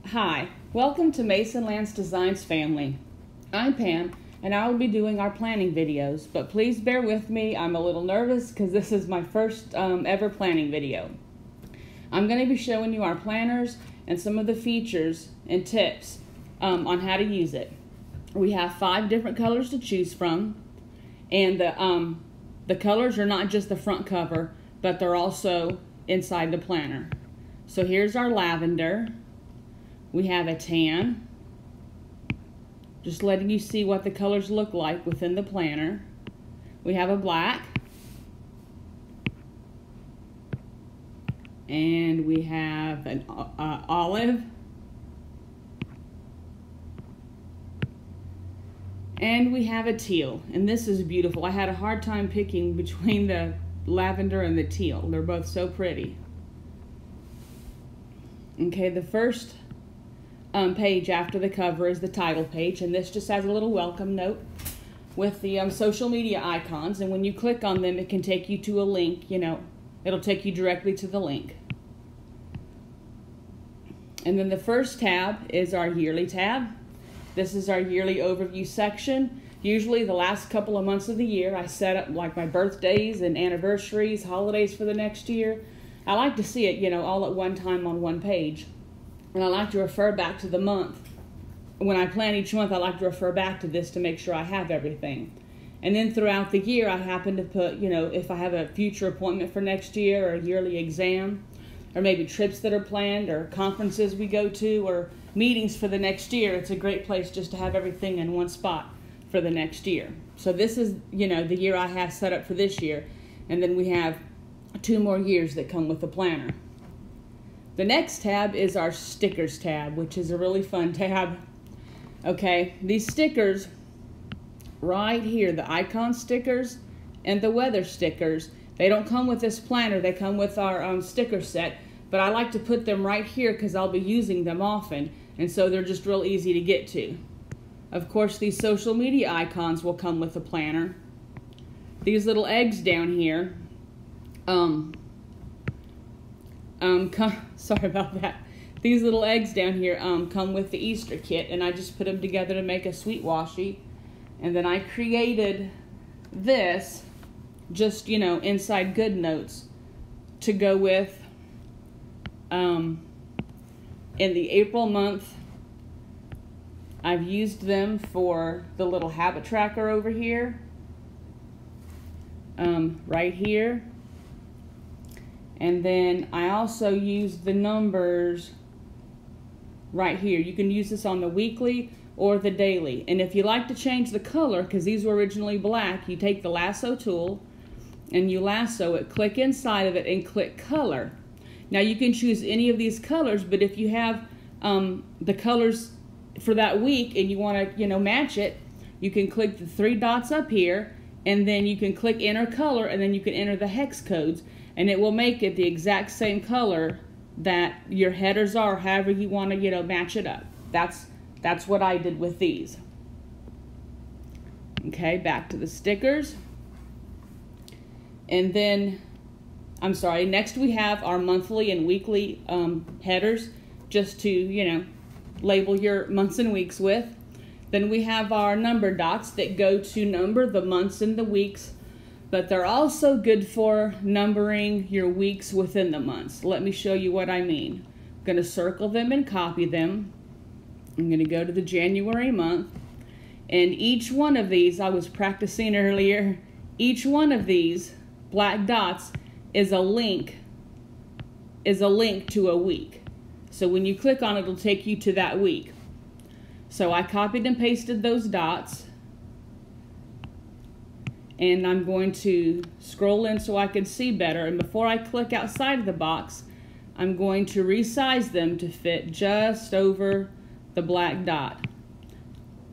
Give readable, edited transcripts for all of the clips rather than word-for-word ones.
Hi, welcome to Mason Lance Designs family. I'm Pam, and I will be doing our planning videos, but please bear with me. I'm a little nervous because this is my first ever planning video. I'm going to be showing you our planners and some of the features and tips on how to use it. We have 5 different colors to choose from, and the colors are not just the front cover, but they're also inside the planner. So here's our lavender. We have a tan, just letting you see what the colors look like within the planner. We have a black, and we have an olive, and we have a teal. And this is beautiful. I had a hard time picking between the lavender and the teal. They're both so pretty. Okay, the first page after the cover is the title page, and this just has a little welcome note with the social media icons, and when you click on them it can take you to a link. It'll take you directly to the link. And then the first tab is our yearly tab. This is our yearly overview section. Usually the last couple of months of the year I set up like my birthdays and anniversaries, holidays for the next year. I like to see it all at one time on one page. And I like to refer back to the month. When I plan each month, I like to refer back to this to make sure I have everything. And then throughout the year, I happen to put, if I have a future appointment for next year, or a yearly exam, or maybe trips that are planned, or conferences we go to, or meetings for the next year, it's a great place just to have everything in one spot for the next year. So this is, the year I have set up for this year. And then we have 2 more years that come with the planner. The next tab is our stickers tab, which is a really fun tab. Okay, these stickers right here, the icon stickers and the weather stickers, they don't come with this planner, they come with our sticker set, but I like to put them right here because I'll be using them often, and so they're just real easy to get to. Of course, these social media icons will come with the planner. These little eggs down here, sorry about that. These little eggs down here come with the Easter kit, and I just put them together to make a sweet washi. And then I created this just, inside GoodNotes to go with in the April month. I've used them for the little habit tracker over here, right here. And then I also use the numbers right here. You can use this on the weekly or the daily. And if you like to change the color, because these were originally black, you take the lasso tool and you lasso it, click inside of it and click color. Now you can choose any of these colors, but if you have the colors for that week and you want to match it, you can click the 3 dots up here, and then you can click enter color, and then you can enter the hex codes, and it will make it the exact same color that your headers are, however you want to, match it up. That's what I did with these. Okay, back to the stickers. And then, next we have our monthly and weekly headers, just to, label your months and weeks with. Then we have our number dots that go to number the months and the weeks, but they're also good for numbering your weeks within the months. Let me show you what I mean. I'm going to circle them and copy them. I'm going to go to the January month, and each one of these, I was practicing earlier, each one of these black dots is a link to a week. So when you click on it, it'll take you to that week. So I copied and pasted those dots, and I'm going to scroll in so I can see better. And before I click outside of the box, I'm going to resize them to fit just over the black dot.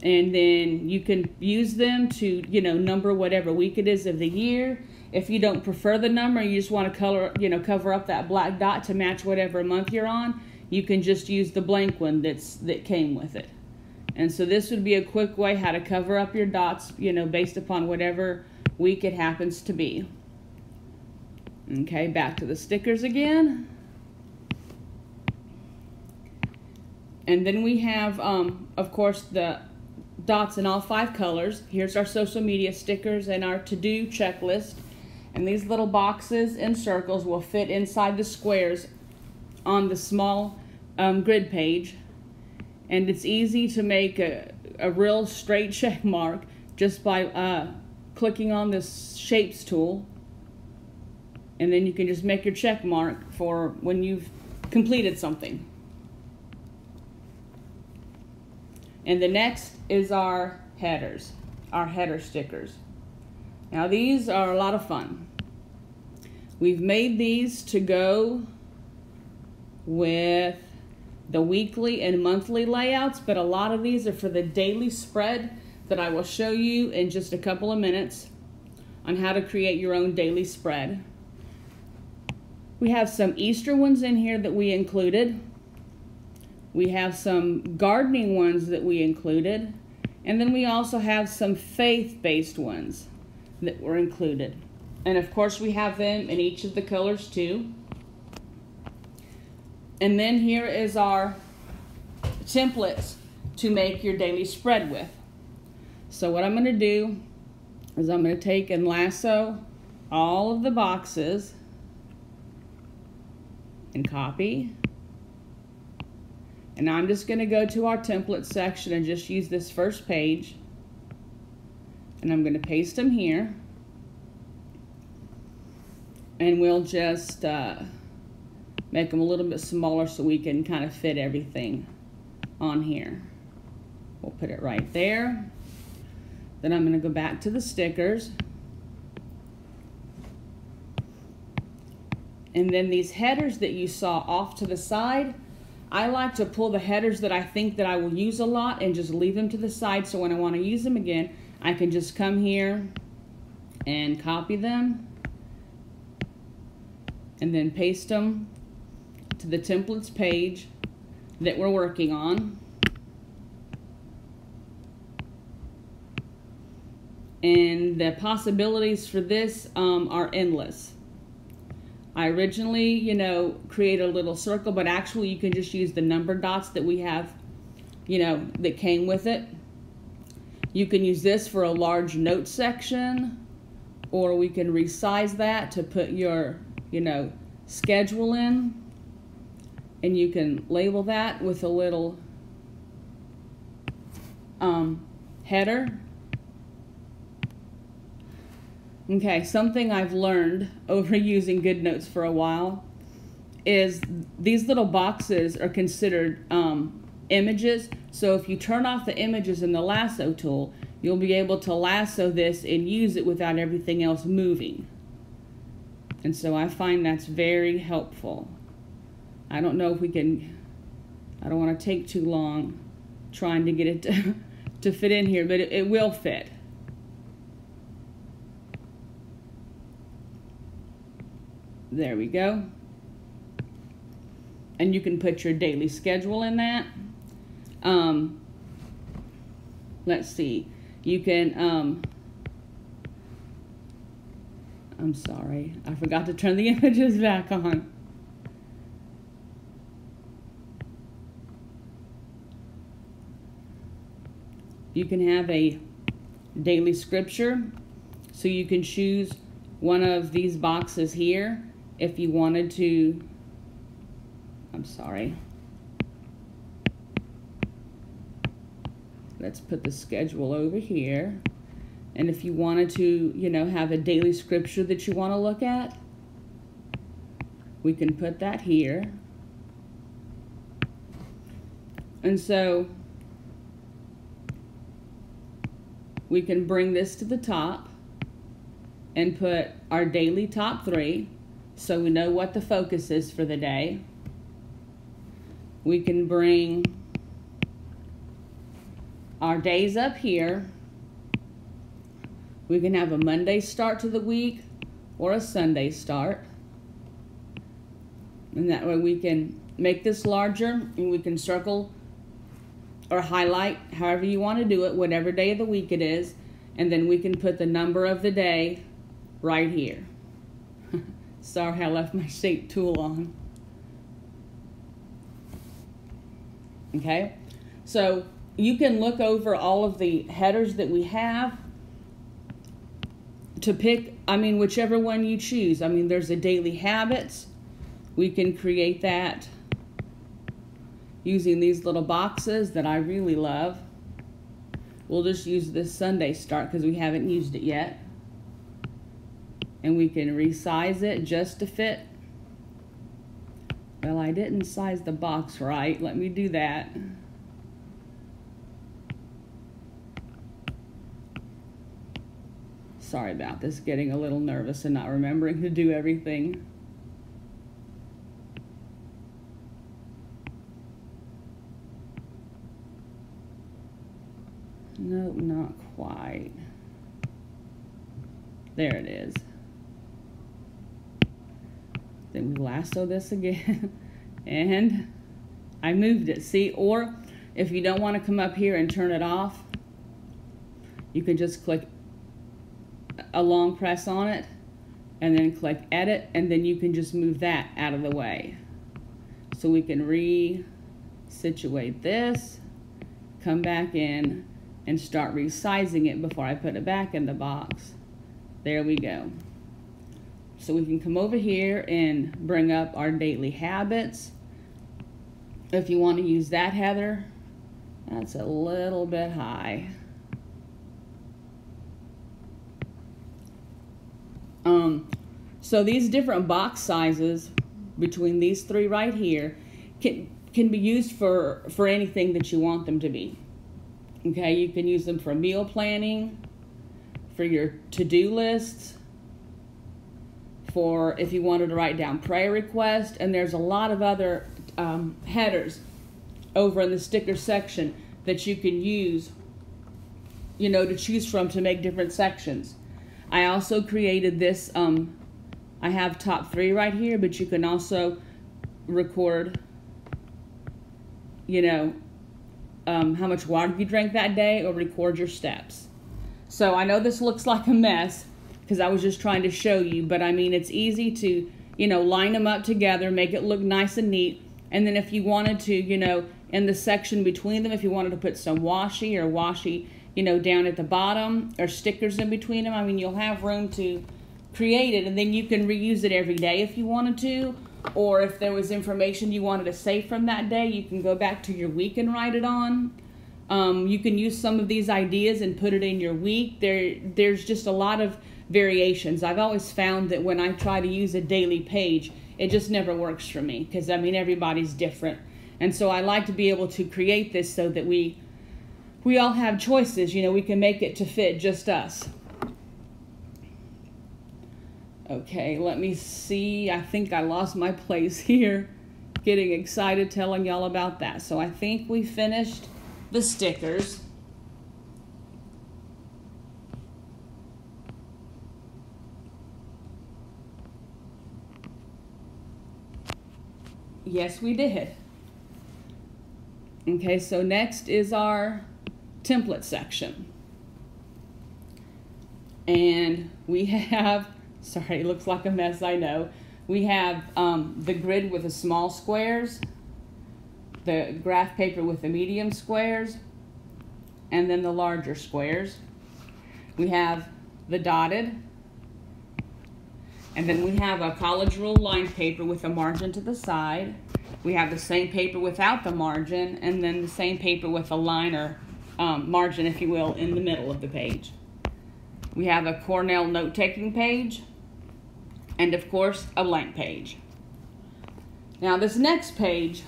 And then you can use them to, number whatever week it is of the year. If you don't prefer the number, you just want to cover up that black dot to match whatever month you're on, you can just use the blank one that came with it. And so this would be a quick way how to cover up your dots, based upon whatever week it happens to be. Okay, back to the stickers again. And then we have, of course, the dots in all 5 colors. Here's our social media stickers and our to-do checklist. And these little boxes and circles will fit inside the squares on the small grid page. And it's easy to make a real straight check mark just by clicking on this shapes tool. And then you can just make your check mark for when you've completed something. And the next is our headers, our header stickers. Now these are a lot of fun. We've made these to go with the weekly and monthly layouts, but a lot of these are for the daily spread that I will show you in just a couple of minutes on how to create your own daily spread. We have some Easter ones in here that we included. We have some gardening ones that we included. And then we also have some faith-based ones that were included. And of course we have them in each of the colors too. And then here is our templates to make your daily spread with. So what I'm going to do is I'm going to take and lasso all of the boxes and copy. And I'm just going to go to our template section and just use this first page. And I'm going to paste them here. And we'll just make them a little bit smaller so we can kind of fit everything on here. We'll put it right there. Then I'm going to go back to the stickers. And then these headers that you saw off to the side, I like to pull the headers that I think that I will use a lot and just leave them to the side, so when I want to use them again, I can just come here and copy them and then paste them to the templates page that we're working on. And the possibilities for this are endless. I originally, create a little circle, but actually you can just use the number dots that we have, that came with it. You can use this for a large note section, or we can resize that to put your, schedule in. And you can label that with a little header. Okay, something I've learned over using GoodNotes for a while is these little boxes are considered images. So if you turn off the images in the lasso tool, you'll be able to lasso this and use it without everything else moving. And so I find that's very helpful. I don't know if we can, I don't want to take too long trying to get it to fit in here, but it will fit. There we go. And you can put your daily schedule in that. Let's see. You can, I'm sorry. I forgot to turn the images back on. You can have a daily scripture. So you can choose one of these boxes here if you wanted to. I'm sorry. Let's put the schedule over here. And if you wanted to, have a daily scripture that you want to look at, we can put that here. And so we can bring this to the top and put our daily top 3 so we know what the focus is for the day. We can bring our days up here. We can have a Monday start to the week or a Sunday start. And that way we can make this larger and we can circle or highlight however you want to do it, whatever day of the week it is. And then we can put the number of the day right here. Sorry, I left my shape tool on. Okay, so you can look over all of the headers that we have to pick, whichever one you choose. There's a daily habits. We can create that using these little boxes that I really love. We'll just use this Sunday start because we haven't used it yet. And we can resize it just to fit. Well, I didn't size the box right. Let me do that. Sorry about this, getting a little nervous and not remembering to do everything. Nope, not quite. There it is. Then we lasso this again. And I moved it, see? Or if you don't want to come up here and turn it off, you can just click a long press on it and then click edit, and then you can just move that out of the way. So we can re-situate this, come back in, and start resizing it before I put it back in the box. There we go. So we can come over here and bring up our daily habits. If you want to use that header, that's a little bit high. So these different box sizes between these three right here can be used for anything that you want them to be. Okay, you can use them for meal planning, for your to-do lists, for if you wanted to write down prayer requests, and there's a lot of other headers over in the sticker section that you can use, to choose from to make different sections. I also created this, I have top 3 right here, but you can also record, how much water you drank that day, or record your steps. So I know this looks like a mess because I was just trying to show you, but it's easy to, line them up together, make it look nice and neat. And then if you wanted to, in the section between them, if you wanted to put some washi, down at the bottom, or stickers in between them, you'll have room to create it, and then you can reuse it every day if you wanted to. Or if there was information you wanted to save from that day, you can go back to your week and write it on. You can use some of these ideas and put it in your week. There's just a lot of variations. I've always found that when I try to use a daily page, it just never works for me because, everybody's different. And so I like to be able to create this so that we all have choices. We can make it to fit just us. Okay, let me see. I think I lost my place here. Getting excited telling y'all about that. So I think we finished the stickers. Yes, we did. Okay, so next is our template section. And we have, sorry, it looks like a mess, I know. We have the grid with the small squares, the graph paper with the medium squares, and then the larger squares. We have the dotted, and then we have a college rule lined paper with a margin to the side. We have the same paper without the margin, and then the same paper with a line or margin, if you will, in the middle of the page. We have a Cornell note-taking page, and of course, a blank page. Now this next page,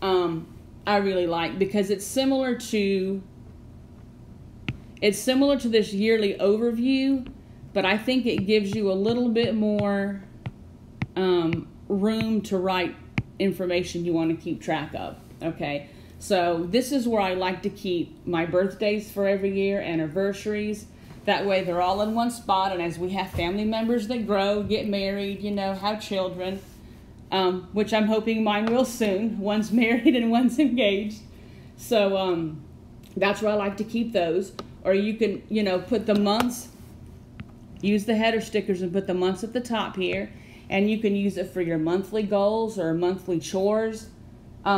I really like because it's similar to this yearly overview, but I think it gives you a little bit more room to write information you want to keep track of. Okay, so this is where I like to keep my birthdays for every year, anniversaries. That way they're all in one spot, and as we have family members that grow, get married, have children, which I'm hoping mine will soon. One's married and one's engaged. So that's where I like to keep those. Or you can, put the months, use the header stickers and put the months at the top here. And you can use it for your monthly goals or monthly chores.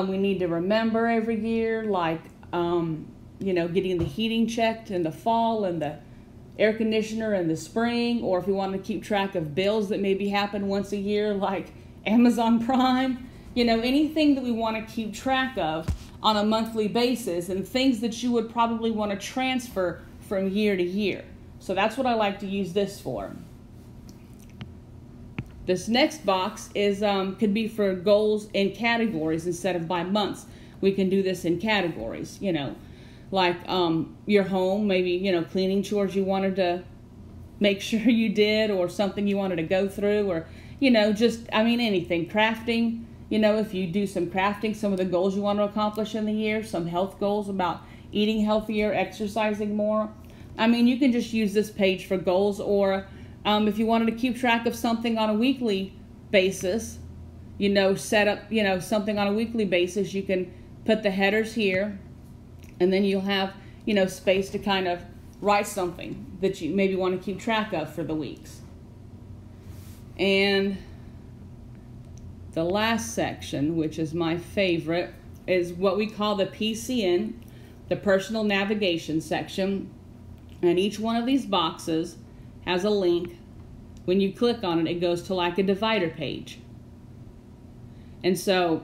we need to remember every year, like, you know, getting the heating checked in the fall and the air conditioner in the spring, or if we want to keep track of bills that maybe happen once a year, like Amazon Prime, you know, anything that we want to keep track of on a monthly basis, and things that you would probably want to transfer from year to year. So that's what I like to use this for. This next box is could be for goals in categories instead of by months. We can do this in categories, you know, like your home, maybe, you know, cleaning chores you wanted to make sure you did, or something you wanted to go through, or, you know, just, I mean, anything. Crafting, you know, if you do some crafting, some of the goals you want to accomplish in the year, some health goals about eating healthier, exercising more. I mean, you can just use this page for goals, or if you wanted to keep track of something on a weekly basis, you know, set up, you know, something on a weekly basis, you can put the headers here, and then you'll have, you know, space to kind of write something that you maybe want to keep track of for the weeks. And the last section, which is my favorite, is what we call the PCN, the personal navigation section. And each one of these boxes has a link. When you click on it, it goes to like a divider page. And so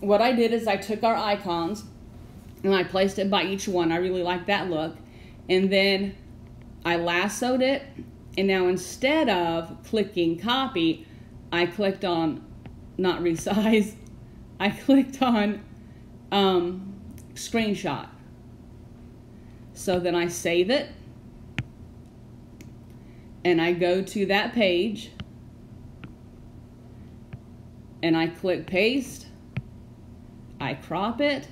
what I did is I took our icons and I placed it by each one. I really like that look. And then I lassoed it. And now instead of clicking copy, I clicked on, not resize, I clicked on screenshot. So then I save it, and I go to that page, and I click paste, I crop it,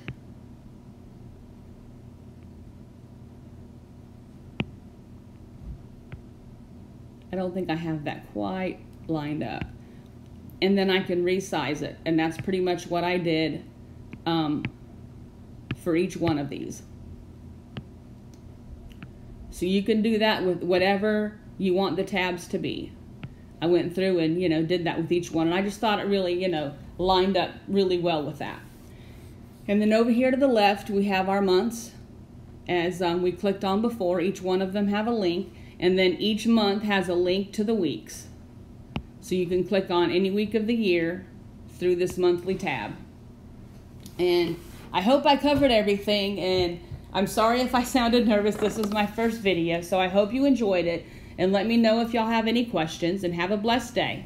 I don't think I have that quite lined up, and then I can resize it, and that's pretty much what I did for each one of these. So you can do that with whatever you want the tabs to be. I went through and, you know, did that with each one, and I just thought it really, you know, lined up really well with that. And then over here to the left, we have our months, as we clicked on before. Each one of them have a link, and then each month has a link to the weeks. So you can click on any week of the year through this monthly tab. And I hope I covered everything, and I'm sorry if I sounded nervous. This was my first video, so I hope you enjoyed it. And let me know if y'all have any questions, and have a blessed day.